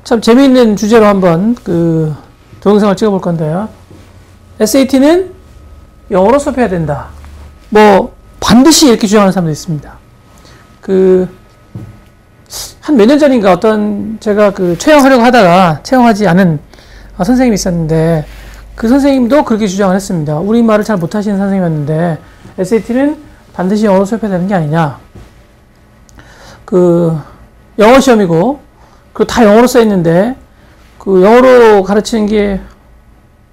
참 재미있는 주제로 한번 그 동영상을 찍어볼 건데요. SAT는 영어로 수업해야 된다. 뭐 반드시 이렇게 주장하는 사람도 있습니다. 한 몇 년 전인가 어떤 제가 채용하려고 하다가 채용하지 않은 선생님이 있었는데 그 선생님도 그렇게 주장을 했습니다. 우리말을 잘 못하시는 선생님이었는데 SAT는 반드시 영어로 수업해야 되는 게 아니냐. 영어 시험이고 그리고 다 영어로 써 있는데 영어로 가르치는 게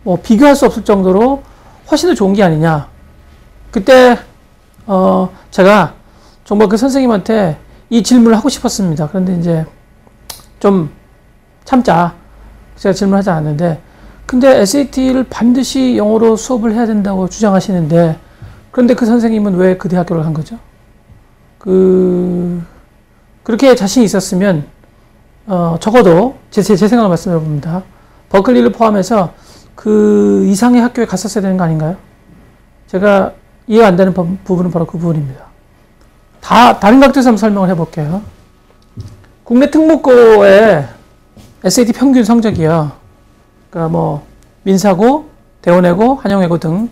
뭐 비교할 수 없을 정도로 훨씬 더 좋은 게 아니냐. 그때 제가 정말 그 선생님한테 이 질문을 하고 싶었습니다. 그런데 이제 좀 참자. 제가 질문하지 않았는데 근데 SAT를 반드시 영어로 수업을 해야 된다고 주장하시는데 그런데 그 선생님은 왜 그 대학교를 간 거죠? 그렇게 자신이 있었으면 적어도 제 생각을 말씀해 봅니다. 버클리를 포함해서 그 이상의 학교에 갔었어야 되는 거 아닌가요? 제가 이해가 안 되는 부분은 바로 그 부분입니다. 다른 각도에서 한번 설명을 해볼게요. 국내 특목고의 SAT 평균 성적이요. 그러니까 뭐 민사고, 대원외고, 한영외고 등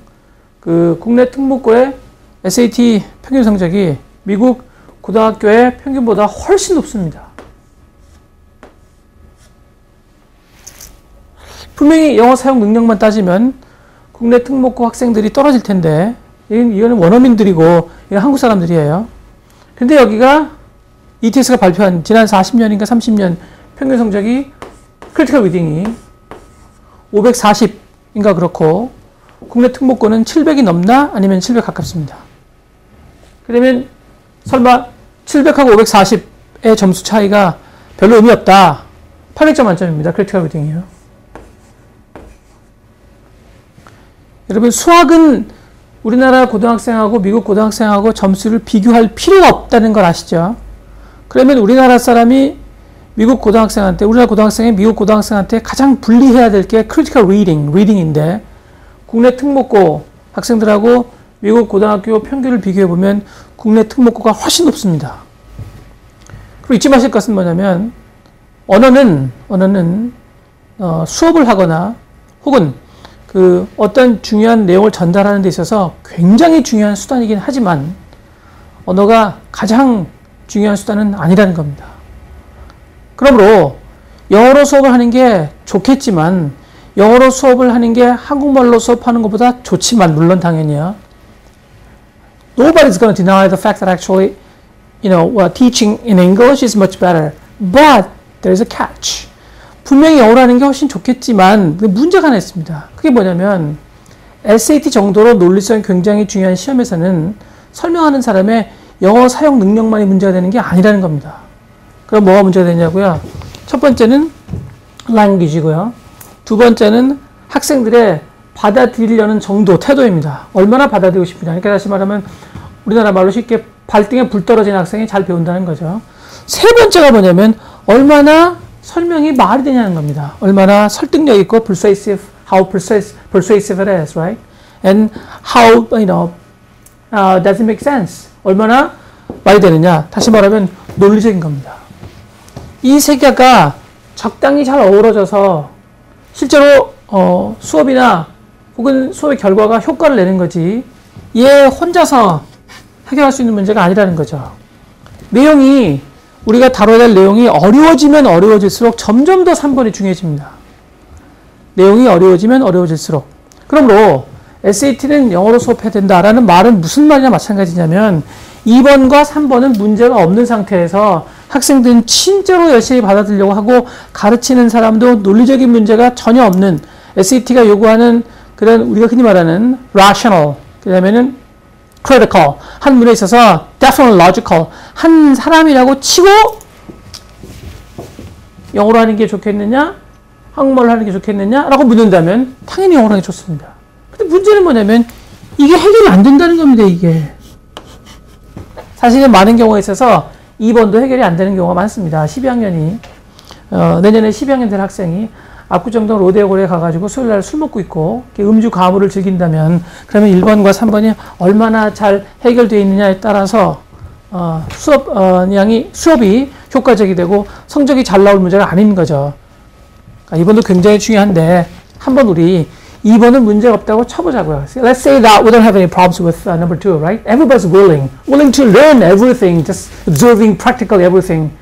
국내 특목고의 SAT 평균 성적이 미국 고등학교의 평균보다 훨씬 높습니다. 분명히 영어 사용 능력만 따지면 국내 특목고 학생들이 떨어질 텐데 이거는 원어민들이고 이건 한국 사람들이에요. 근데 여기가 ETS가 발표한 지난 40년인가 30년 평균 성적이 크리티컬 리딩이 540인가 그렇고 국내 특목고는 700이 넘나 아니면 700 가깝습니다. 그러면 설마 700하고 540의 점수 차이가 별로 의미 없다. 800점 만점입니다. 크리티컬 리딩이요. 여러분 수학은 우리나라 고등학생하고 미국 고등학생하고 점수를 비교할 필요가 없다는 걸 아시죠? 그러면 우리나라 사람이 미국 고등학생한테 우리나라 고등학생이 미국 고등학생한테 가장 분리해야 될 게 크리티컬 리딩인데 국내 특목고 학생들하고 미국 고등학교 평균을 비교해보면 국내 특목고가 훨씬 높습니다. 그리고 잊지 마실 것은 뭐냐면 언어는 수업을 하거나 혹은 어떤 중요한 내용을 전달하는 데 있어서 굉장히 중요한 수단이긴 하지만 언어가 가장 중요한 수단은 아니라는 겁니다. 그러므로 영어로 수업을 하는 게 좋겠지만 영어로 수업을 하는 게 한국말로 수업하는 것보다 좋지만 물론 당연히요. Nobody's going to deny the fact that actually, teaching in English is much better. But there's a catch. 분명히 영어로 하는 게 훨씬 좋겠지만 문제가 하나 있습니다. 그게 뭐냐면 SAT 정도로 논리성이 굉장히 중요한 시험에서는 설명하는 사람의 영어 사용 능력만이 문제가 되는 게 아니라는 겁니다. 그럼 뭐가 문제가 되냐고요? 첫 번째는 language이고요. 두 번째는 학생들의 받아들이려는 정도, 태도입니다. 얼마나 받아들이고 싶으냐. 그러니까 다시 말하면 우리나라 말로 쉽게 발등에 불 떨어진 학생이 잘 배운다는 거죠. 세 번째가 뭐냐면 얼마나 설명이 말이 되냐는 겁니다. 얼마나 설득력 있고 how persuasive it is, right? And how, does it make sense? 얼마나 말이 되느냐. 다시 말하면 논리적인 겁니다. 이 세 개가 적당히 잘 어우러져서 실제로 수업이나 혹은 수업의 결과가 효과를 내는 거지 얘 혼자서 해결할 수 있는 문제가 아니라는 거죠. 내용이 우리가 다뤄야 될 내용이 어려워지면 어려워질수록 점점 더 3번이 중요해집니다. 내용이 어려워지면 어려워질수록. 그러므로 SAT는 영어로 수업해야 된다라는 말은 무슨 말이나 마찬가지냐면 2번과 3번은 문제가 없는 상태에서 학생들은 진짜로 열심히 받아들이려고 하고 가르치는 사람도 논리적인 문제가 전혀 없는 SAT가 요구하는 그런 우리가 흔히 말하는 rational, 그 다음에는 critical, 한 문에 있어서 definitely logical, 한 사람이라고 치고 영어로 하는 게 좋겠느냐 한국말로 하는 게 좋겠느냐 라고 묻는다면 당연히 영어로 하는 게 좋습니다. 근데 문제는 뭐냐면 이게 해결이 안 된다는 겁니다. 이게 사실은 많은 경우에 있어서 2번도 해결이 안 되는 경우가 많습니다. 12학년이 내년에 12학년 될 학생이 압구정동 로데오골에 가가지고 수요일날 술 먹고 있고 음주 가무를 즐긴다면 그러면 1번과 3번이 얼마나 잘 해결되어 있느냐에 따라서 수업이 효과적이 되고 성적이 잘 나올 문제가 아닌 거죠. 2번도 굉장히 중요한데 한번 우리 2번은 문제가 없다고 쳐보자고요. Let's say that we don't have any problems with number 2, right? Everybody's willing to learn everything, just observing practically everything.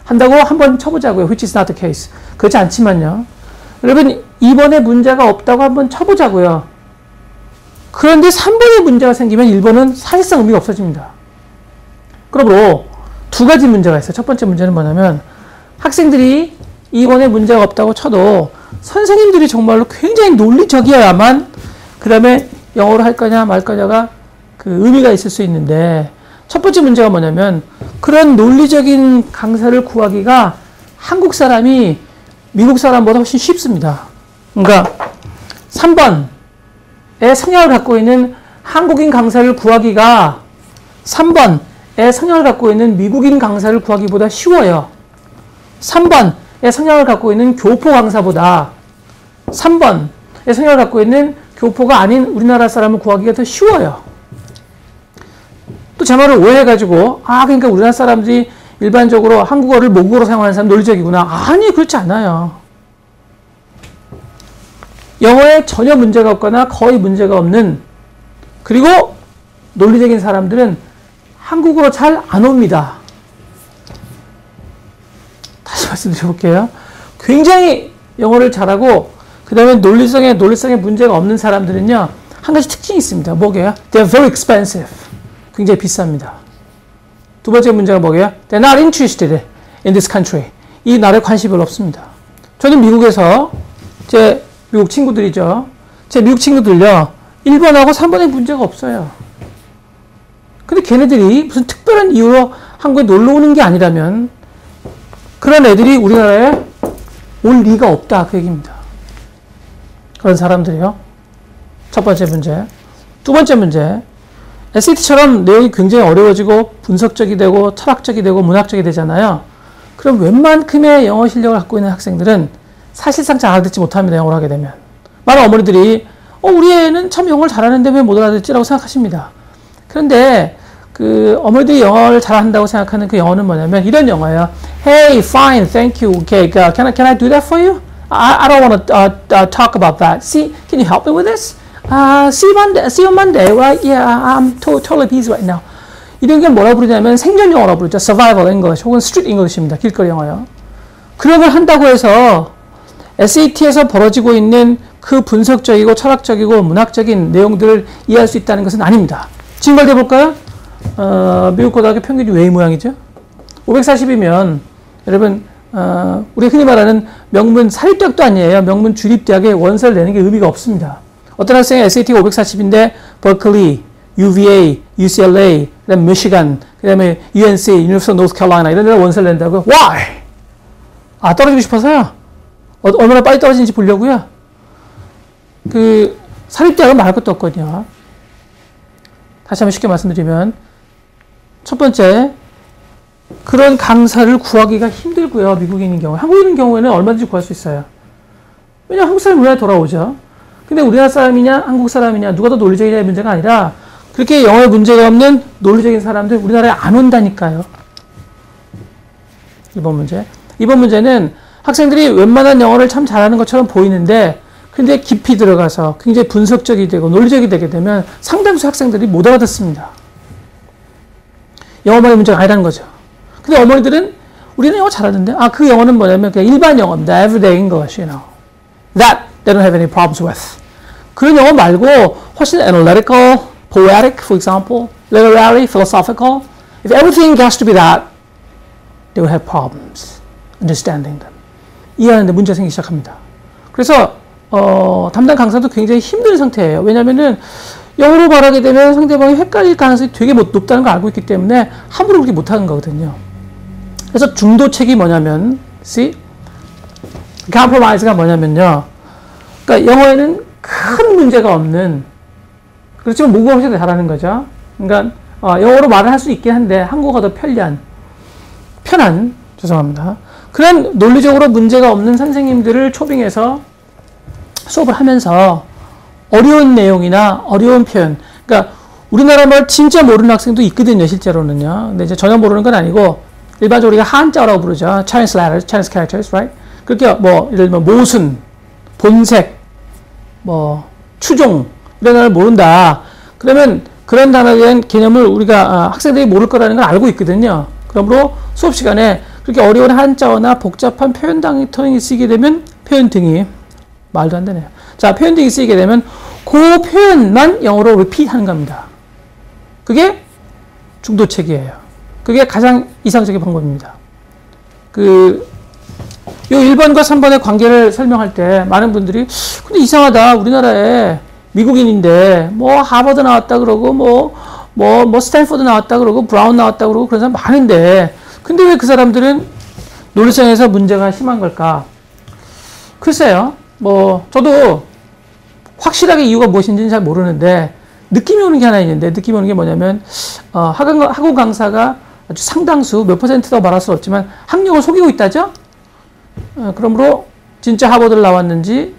한다고 한번 쳐보자고요. Which is not the case. 그렇지 않지만요. 여러분 2번에 문제가 없다고 한번 쳐보자고요. 그런데 3번에 문제가 생기면 1번은 사실상 의미가 없어집니다. 그러므로 두 가지 문제가 있어요. 첫 번째 문제는 뭐냐면 학생들이 2번에 문제가 없다고 쳐도 선생님들이 정말로 굉장히 논리적이어야만 그 다음에 영어로 할 거냐 말 거냐가 그 의미가 있을 수 있는데 첫 번째 문제가 뭐냐면 그런 논리적인 강사를 구하기가 한국 사람이 미국 사람보다 훨씬 쉽습니다. 그러니까 3번의 성향을 갖고 있는 한국인 강사를 구하기가 3번의 성향을 갖고 있는 미국인 강사를 구하기보다 쉬워요. 3번의 성향을 갖고 있는 교포 강사보다 3번의 성향을 갖고 있는 교포가 아닌 우리나라 사람을 구하기가 더 쉬워요. 또 제 말을 오해해가지고 그러니까 우리나라 사람들이 일반적으로 한국어를 모국어로 사용하는 사람 논리적이구나. 아니 그렇지 않아요. 영어에 전혀 문제가 없거나 거의 문제가 없는 그리고 논리적인 사람들은 한국어로 잘 안 옵니다. 다시 말씀드려볼게요. 굉장히 영어를 잘하고 그 다음에 논리성에 문제가 없는 사람들은요 한 가지 특징이 있습니다. 뭐게요? They're very expensive. 굉장히 비쌉니다. 두 번째 문제가 뭐게요? They're not interested in this country. 이 나라에 관심이 별로 없습니다. 저는 미국에서 제 미국 친구들이죠. 제 미국 친구들요 1번하고 3번에 문제가 없어요. 근데 걔네들이 무슨 특별한 이유로 한국에 놀러 오는 게 아니라면 그런 애들이 우리나라에 올 리가 없다 그 얘기입니다. 그런 사람들이요. 첫 번째 문제. 두 번째 문제. SAT처럼 내용이 굉장히 어려워지고 분석적이 되고 철학적이 되고 문학적이 되잖아요. 그럼 웬만큼의 영어 실력을 갖고 있는 학생들은 사실상 잘 알아듣지 못합니다. 영어를 하게 되면. 많은 어머니들이 우리 애는 참 영어를 잘하는데 왜 못 알아듣지라고 생각하십니다. 그런데 그 어머니들이 영어를 잘한다고 생각하는 그 영어는 뭐냐면 이런 영어예요. Hey, fine, thank you. Okay, can I do that for you? I don't want to talk about that. See, can you help me with this? See you Monday, right? Yeah, I'm totally busy right now. 이런 게 뭐라고 부르냐면 생존 영어라고 부르죠. Survival English 혹은 Street English입니다. 길거리 영어요. 그런 걸 한다고 해서 SAT에서 벌어지고 있는 그 분석적이고 철학적이고 문학적인 내용들을 이해할 수 있다는 것은 아닙니다. 지금 걸 해볼까요? 미국 고등학교 평균이 왜 이 모양이죠? 540이면 여러분 우리 흔히 말하는 명문 사립대학도 아니에요. 명문 주립대학에 원서를 내는 게 의미가 없습니다. 어떤 학생이 SAT가 540인데 버클리, UVA, UCLA, 그다음에 미시간, 그다음에 UNC, University of North Carolina 이런 데다 원서를 낸다고? Why? 떨어지고 싶어서요? 얼마나 빨리 떨어지는지 보려고요? 그 사립대학은 말할 것도 없거든요. 다시 한번 쉽게 말씀드리면 첫 번째 그런 강사를 구하기가 힘들고요. 미국인인 경우. 한국인인 경우에는 얼마든지 구할 수 있어요. 왜냐하면 한국 사람이 우리나라에 돌아오죠. 근데 우리나라 사람이냐 한국 사람이냐 누가 더 논리적이냐의 문제가 아니라 그렇게 영어에 문제가 없는 논리적인 사람들 우리나라에 안 온다니까요. 2번 문제. 2번 문제는 학생들이 웬만한 영어를 참 잘하는 것처럼 보이는데 근데 깊이 들어가서 굉장히 분석적이 되고 논리적이 되게 되면 상당수 학생들이 못 알아듣습니다. 영어만의 문제가 아니라는 거죠. 근데 어머니들은 우리는 영어 잘하는데 그 영어는 뭐냐면 그냥 일반 영어입니다. Everyday English, you know. That they don't have any problems with. 그런 영어 말고 훨씬 analytical, poetic, for example, literary, philosophical. If everything has to be that, they will have problems understanding them. 이해하는데 문제가 생기기 시작합니다. 그래서 담당 강사도 굉장히 힘든 상태예요. 왜냐면은 영어로 말하게 되면 상대방이 헷갈릴 가능성이 되게 높다는 걸 알고 있기 때문에 함부로 그렇게 못하는 거거든요. 그래서 중도책이 뭐냐면, compromise가 뭐냐면요. 그러니까 영어에는 큰 문제가 없는, 그렇지만 모국어 형식도 잘하는 거죠. 그러니까 영어로 말을 할 수 있긴 한데 한국어가 더 편한, 죄송합니다. 그런 논리적으로 문제가 없는 선생님들을 초빙해서 수업을 하면서 어려운 내용이나 어려운 표현, 그러니까 우리나라 말 진짜 모르는 학생도 있거든요, 실제로는요. 근데 이제 전혀 모르는 건 아니고 일반적으로 우리가 한자어라고 부르죠. Chinese letters, Chinese characters, right? 그렇게 뭐 예를 들면 모순, 본색, 뭐 추종 이런 단어를 모른다. 그러면 그런 단어에 대한 개념을 우리가 학생들이 모를 거라는 걸 알고 있거든요. 그러므로 수업 시간에 그렇게 어려운 한자어나 복잡한 표현 등이 쓰이게 되면 표현 등이 말도 안 되네요. 자, 표현 등이 쓰이게 되면 그 표현만 영어로 repeat 하는 겁니다. 그게 중도책이에요. 그게 가장 이상적인 방법입니다. 요 1번과 3번의 관계를 설명할 때 많은 분들이 근데 이상하다. 우리나라에 미국인인데 뭐 하버드 나왔다 그러고 뭐 스탠포드 나왔다 그러고 브라운 나왔다 그러고 그런 사람 많은데 근데 왜 그 사람들은 논리성에서 문제가 심한 걸까? 글쎄요. 뭐 저도 확실하게 이유가 무엇인지는 잘 모르는데 느낌이 오는 게 하나 있는데 느낌이 오는 게 뭐냐면 학원 강사가 아주 상당수 몇 %더 말할 수 없지만 학력을 속이고 있다죠. 그러므로 진짜 하버드를 나왔는지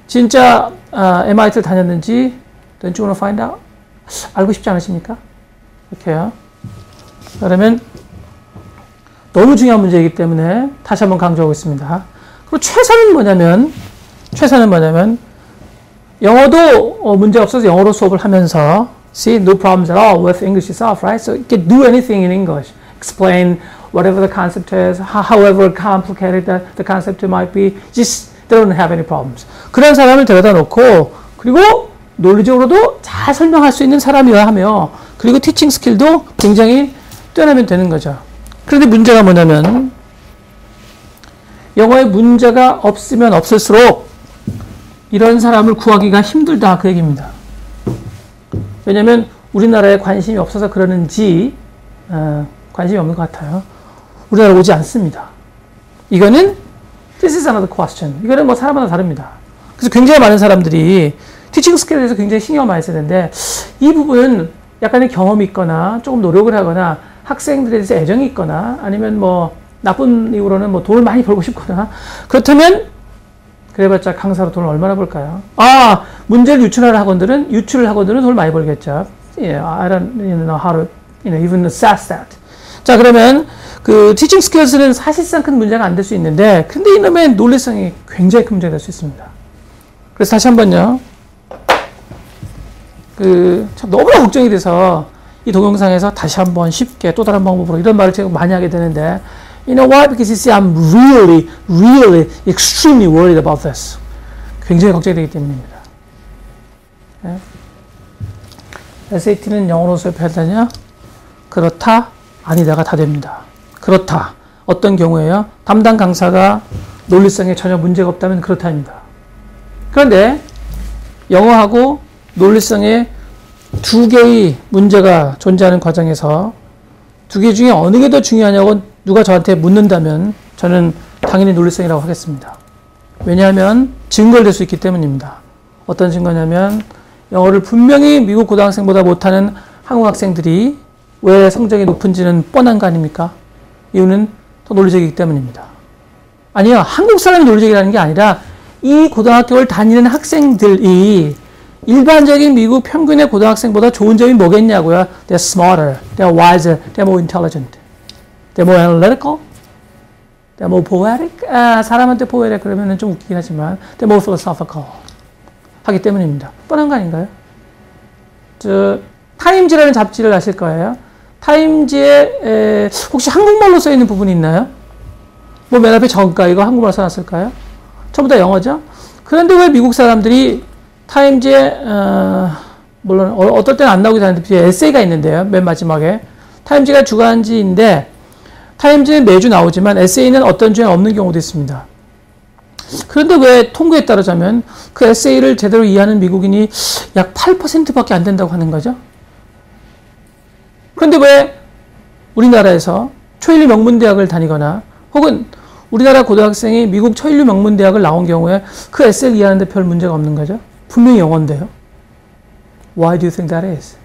진짜 MIT를 다녔는지 Don't you want to find out? 알고 싶지 않으십니까? 이렇게요. 그러면 너무 중요한 문제이기 때문에 다시 한번 강조하고 있습니다. 그리고 최선은 뭐냐면 영어도 문제 없어서 영어로 수업을 하면서 see no problems at all with English itself, right? So you can do anything in English. Explain whatever the concept is, however complicated the concept might be. Just they don't have any problems. 그런 사람을 데려다 놓고 그리고 논리적으로도 잘 설명할 수 있는 사람이어야 하며 그리고 티칭 스킬도 굉장히 뛰어나면 되는 거죠. 그런데 문제가 뭐냐면 영어에 문제가 없으면 없을수록 이런 사람을 구하기가 힘들다 그 얘기입니다. 왜냐하면 우리나라에 관심이 없어서 그러는지 관심이 없는 것 같아요. 우리나라 오지 않습니다. 이거는 This is another question. 이거는 뭐 사람마다 다릅니다. 그래서 굉장히 많은 사람들이 티칭 스킬에 대해서 굉장히 신경을 많이 쓰는데 이 부분은 약간의 경험이 있거나 조금 노력을 하거나 학생들에 대해서 애정이 있거나 아니면 뭐 나쁜 이유로는 뭐 돈을 많이 벌고 싶거나 그렇다면 그래봤자 강사로 돈을 얼마나 벌까요? 문제를 유출을 학원들은 돈을 많이 벌겠죠. Yeah, I don't know how to even assess that. 자, 그러면 그 티칭 스킬스는 사실상 큰 문제가 안 될 수 있는데 근데 이놈의 논리성이 굉장히 큰 문제가 될 수 있습니다. 그래서 다시 한번요. 참 너무나 걱정이 돼서 이 동영상에서 다시 한번 쉽게 또 다른 방법으로 이런 말을 제가 많이 하게 되는데 You know why? Because you see, I'm really extremely worried about this. 굉장히 걱정이 되기 때문입니다. 네. SAT는 영어로 수업해야 되냐? 그렇다, 아니다가 다 됩니다. 그렇다. 어떤 경우에요? 담당 강사가 논리성에 전혀 문제가 없다면 그렇다입니다. 그런데 영어하고 논리성에 두 개의 문제가 존재하는 과정에서 두 개 중에 어느 게 더 중요하냐고 누가 저한테 묻는다면 저는 당연히 논리성이라고 하겠습니다. 왜냐하면 증거를 댈 수 있기 때문입니다. 어떤 증거냐면 영어를 분명히 미국 고등학생보다 못하는 한국 학생들이 왜 성적이 높은지는 뻔한 거 아닙니까? 이유는 더 논리적이기 때문입니다. 아니요. 한국 사람이 논리적이라는 게 아니라 이 고등학교를 다니는 학생들이 일반적인 미국 평균의 고등학생보다 좋은 점이 뭐겠냐고요? They're smarter, they're wiser, they're more intelligent, they're more analytical, they're more poetic. 사람한테 poetic 그러면 좀 웃기긴 하지만 they're more philosophical 하기 때문입니다. 뻔한 거 아닌가요? 타임즈라는 잡지를 아실 거예요. 타임즈에 혹시 한국말로 써 있는 부분이 있나요? 뭐 맨 앞에 정가 이거 한국말로 써놨을까요? 전부 다 영어죠. 그런데 왜 미국 사람들이 타임즈에 물론 어떨 때는 안 나오기도 하는데 에세이가 있는데요. 맨 마지막에 타임즈가 주간지인데 타임즈는 매주 나오지만 에세이는 어떤 주에 없는 경우도 있습니다. 그런데 왜 통계에 따르자면 그 에세이를 제대로 이해하는 미국인이 약 8%밖에 안 된다고 하는 거죠. 그런데 왜 우리나라에서 초일류 명문대학을 다니거나 혹은 우리나라 고등학생이 미국 초일류 명문대학을 나온 경우에 그 에세이를 이해하는 데 별 문제가 없는 거죠. 분명히 영어인데요. Why do you think that is?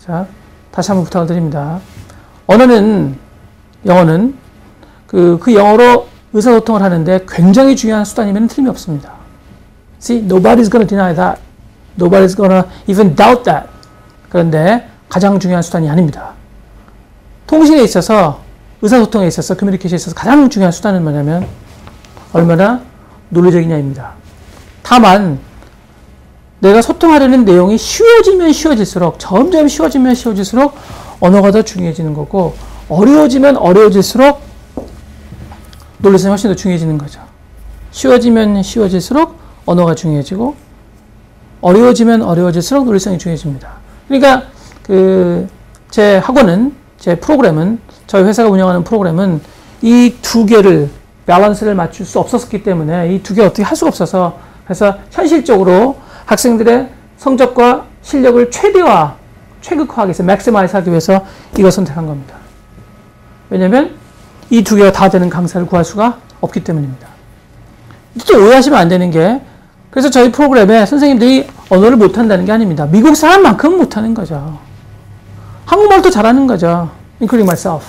자, 다시 한번 부탁을 드립니다. 영어는 그 영어로 의사소통을 하는데 굉장히 중요한 수단이면 틀림이 없습니다. See, nobody's gonna deny that. Nobody's gonna even doubt that. 그런데 가장 중요한 수단이 아닙니다. 통신에 있어서, 의사소통에 있어서, 커뮤니케이션에 있어서 가장 중요한 수단은 뭐냐면 얼마나 논리적이냐입니다. 다만 내가 소통하려는 내용이 쉬워지면 쉬워질수록 점점 쉬워지면 쉬워질수록 언어가 더 중요해지는 거고 어려워지면 어려워질수록 논리성이 훨씬 더 중요해지는 거죠. 쉬워지면 쉬워질수록 언어가 중요해지고 어려워지면 어려워질수록 논리성이 중요해집니다. 그러니까 제 학원은 제 프로그램은 저희 회사가 운영하는 프로그램은 이 두 개를 밸런스를 맞출 수 없었기 때문에 이 두 개 어떻게 할 수가 없어서 그래서 현실적으로 학생들의 성적과 실력을 최극화하기 위해서 맥시마이즈 하기 위해서 이걸 선택한 겁니다. 왜냐하면 이 두 개가 다 되는 강사를 구할 수가 없기 때문입니다. 또 오해하시면 안 되는 게 그래서 저희 프로그램에 선생님들이 언어를 못한다는 게 아닙니다. 미국 사람만큼 못하는 거죠. 한국말도 잘하는 거죠. including myself.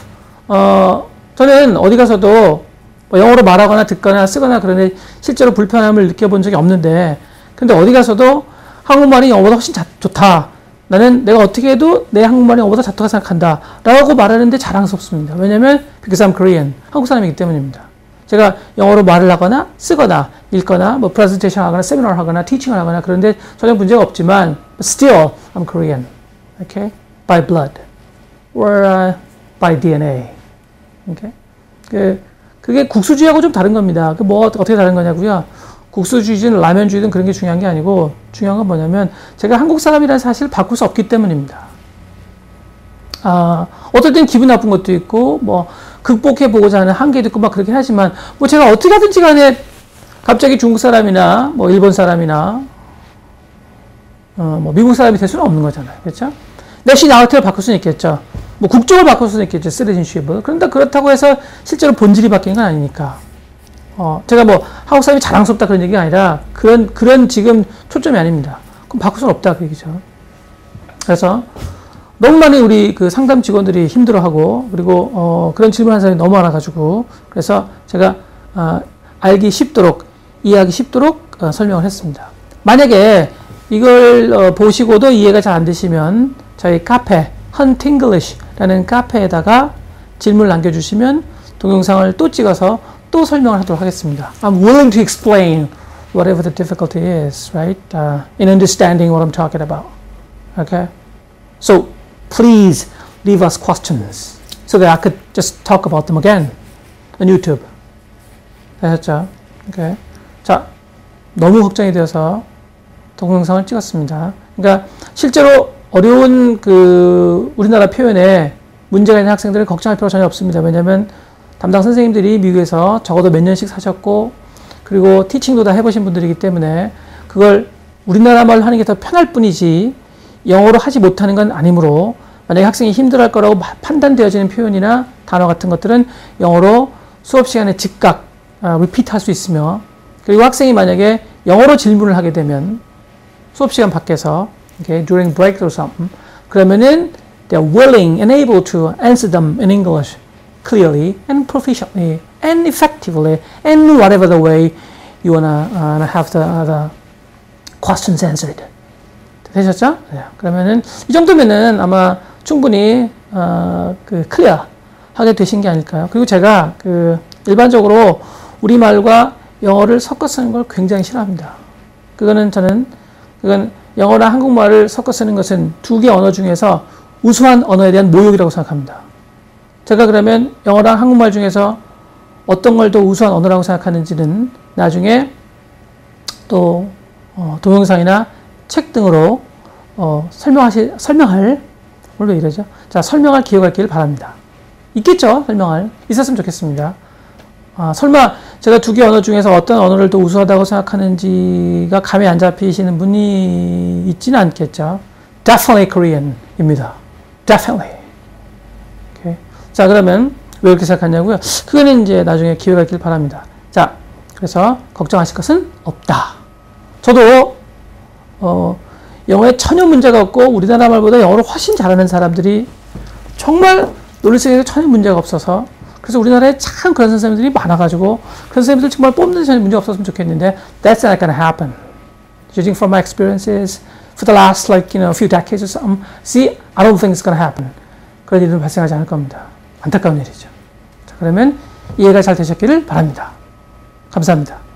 저는 어디 가서도 뭐 영어로 말하거나 듣거나 쓰거나 그런데 실제로 불편함을 느껴본 적이 없는데 근데 어디 가서도 한국말이 영어보다 훨씬 좋다. 나는 내가 어떻게 해도 내 한국말이 영어보다 좋다고 생각한다. 라고 말하는데 자랑스럽습니다. 왜냐면 because I'm Korean. 한국 사람이기 때문입니다. 제가 영어로 말을 하거나 쓰거나 읽거나 뭐 프레젠테이션 하거나 세미나를 하거나 티칭을 하거나 그런데 전혀 문제가 없지만 still I'm Korean. Okay? By blood. Or by DNA. Okay? 그게 국수주의하고 좀 다른 겁니다. 어떻게 다른 거냐고요? 국수주의든 라면주의든 그런 게 중요한 게 아니고 중요한 건 뭐냐면 제가 한국 사람이라는 사실을 바꿀 수 없기 때문입니다. 어떨 땐 기분 나쁜 것도 있고 뭐 극복해 보고자 하는 한계도 있고 막 그렇게 하지만 뭐 제가 어떻게 하든지 간에 갑자기 중국 사람이나 뭐 일본 사람이나 뭐 미국 사람이 될 수는 없는 거잖아요. 그렇죠? 내셔널리티를 바꿀 수는 있겠죠. 뭐 국적을 바꿀 수는 있겠죠. 시티즌십을. 그런데 그렇다고 해서 실제로 본질이 바뀌는 건 아니니까. 제가 뭐 한국 사람이 자랑스럽다 그런 얘기가 아니라 그런 지금 초점이 아닙니다. 그럼 바꿀 수는 없다 그 얘기죠. 그래서 너무 많은 우리 그 상담 직원들이 힘들어하고 그리고 그런 질문하는 사람이 너무 많아가지고 그래서 제가 알기 쉽도록 이해하기 쉽도록 설명을 했습니다. 만약에 이걸 보시고도 이해가 잘 안 되시면 저희 카페 Hunt English라는 카페에다가 질문을 남겨주시면 동영상을 또 찍어서 또 설명을 하도록 하겠습니다. I'm willing to explain whatever the difficulty is, right? In understanding what I'm talking about. Okay? So please leave us questions so that I could just talk about them again on YouTube. 되셨죠? Okay. 자, 너무 걱정이 되어서 동영상을 찍었습니다. 그러니까 실제로 어려운 우리나라 표현에 문제가 있는 학생들을 걱정할 필요가 전혀 없습니다. 왜냐하면 담당 선생님들이 미국에서 적어도 몇 년씩 사셨고 그리고 티칭도 다 해보신 분들이기 때문에 그걸 우리나라 말로 하는 게 더 편할 뿐이지 영어로 하지 못하는 건 아니므로 만약에 학생이 힘들어할 거라고 판단되어지는 표현이나 단어 같은 것들은 영어로 수업 시간에 즉각 리피트 할 수 있으며 그리고 학생이 만약에 영어로 질문을 하게 되면 수업 시간 밖에서 okay, during break or something 그러면은 they're willing and able to answer them in English clearly and proficiently and effectively and whatever the way you wanna have the questions answered. 되셨죠? 네. 그러면은 이 정도면은 아마 충분히 클리어 하게 되신 게 아닐까요? 그리고 제가 일반적으로 우리말과 영어를 섞어 쓰는 걸 굉장히 싫어합니다. 그건 영어랑 한국말을 섞어 쓰는 것은 두 개 언어 중에서 우수한 언어에 대한 모욕이라고 생각합니다. 제가 그러면 영어랑 한국말 중에서 어떤 걸 더 우수한 언어라고 생각하는지는 나중에 또 동영상이나 책 등으로 설명할 왜 이러죠? 자, 설명할 기회가 있기를 바랍니다. 있겠죠? 있었으면 좋겠습니다. 설마 제가 두 개 언어 중에서 어떤 언어를 더 우수하다고 생각하는지가 감이 안 잡히시는 분이 있지는 않겠죠? Definitely Korean입니다. Definitely. Okay. 자, 그러면 왜 이렇게 생각하냐고요? 그거는 이제 나중에 기회가 있길 바랍니다. 자, 그래서 걱정하실 것은 없다. 저도 영어에 전혀 문제가 없고 우리나라 말보다 영어를 훨씬 잘하는 사람들이 정말 논리성에서 전혀 문제가 없어서 그래서 우리나라에 참 그런 선생님들이 많아가지고 그런 선생님들 정말 뽑는 데 전혀 문제 없었으면 좋겠는데 That's not gonna happen. Judging from my experiences for the last few decades or something, see, I don't think it's gonna happen. 그런 일은 발생하지 않을 겁니다. 안타까운 일이죠. 자, 그러면 이해가 잘 되셨기를 바랍니다. 감사합니다.